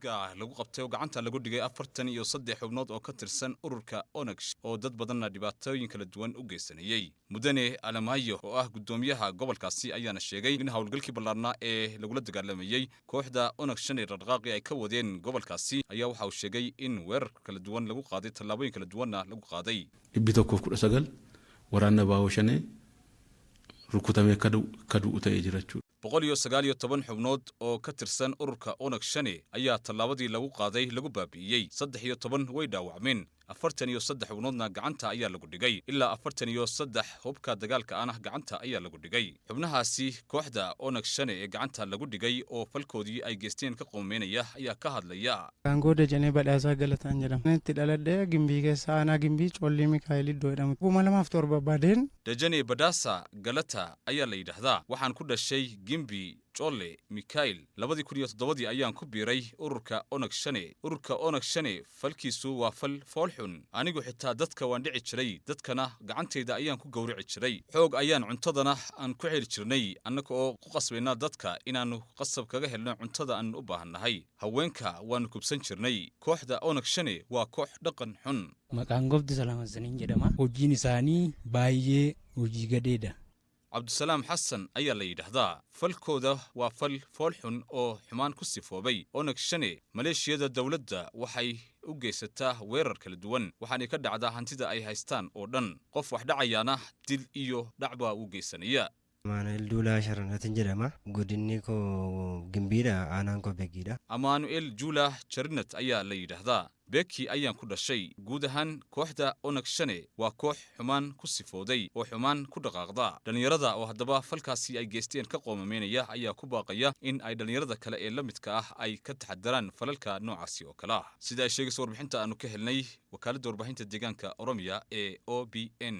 saldhigga lagu qabtay oo gacanta lagu dhigay 43 xubnood oo ka tirsan ururka Onex oo dad badanna dhibaatooyin kala duwan u geysanayay. Mudane Alamayo oo ah gudoomiyaha gobolkaasi ayaana sheegay in hawlgalkii ballaarnaa ee lagula dagaalamayay kooxda Onex ee dhaqaaqi ay ka wadeen gobolkaasi ayaa waxa uu sheegay in weerar kala duwan lagu qaaday tallaabooyin kala duwanna lagu qaaday. Ibito ku sagal waraana baawshane rukutame kadu utay jirachu 119 xubnood oo ka tirsan ururka Onex ayaa tallaabadii lagu qaaday lagu baabi'iyay 13 way dhaawacmeen 43 xubnoodna gacanta ayaa lagu dhigay ilaa 43 hubka dagaalka ah gacanta ayaa lagu dhigay. xubnahaasi kooxda Onex ee gacanta lagu dhigay oo falkoodii ay geysteen ka qoomeynaya ayaa ka hadlaya. Angooda jane badhaasa galataan jedham inti dhaladhe gimbiga saana gimbi colli Mikaeli doodham kuma lamaaf torba badeen Dajane Badasa Galata ayaa la yiraahdaa waxaan ku dhashay Gimbi Jolle Mikael 2007 ayaan ku biiray ururka Onex ururka Onex falkiisu waa fal foolxun anigu xitaa dadka waan dhici jiray dadkana gacanteyda ayaan ku gowrici jiray xoog ayaan cuntadana aan ku xiri jirnay annaka oo ku qasbayna dadka inaanu qasab kaga helno cuntada aan u baahanahay haweenka waan kubsan jirnay kooxda Onex waa koox dhaqan xun maqaan gobdi salaamasanin jedhama hojiin isaanii baay'ee hojii gadeeda Abdusalaam Xassan ayaa la yiraahdaa falkooda waa fal foolxun oo xumaan ku sifoobay Onex maleeshiyada dawladda waxay u geysataa weerar kala duwan waxaana ka dhacdaa hantida ay haystaan oo dhan qof wax dhacayaana dil iyo dhacba u geysanaya. Amanuel Jula Charnatin jedhama godinni ko Gimbira aanan ko Beekida Amanuel Jula Charnat ayaa la yiraahdaa Beeki ayaan ku dhashay guud ahaan kooxda Onex waa koox xumaan ku sifooday oo xumaan ku dhaqaaqda dhalinyarada oo haddaba falkaasi ay geysteen ka qoomameynaya ayaa ku baaqaya in ay dhalinyarada kale ee la midka ah ay ka taxadaraan falalka noocaasi oo kala sida ay sheegayso warbixinta aanu ka helnay wakaaladda warbaahinta deegaanka Oromia ee OBN.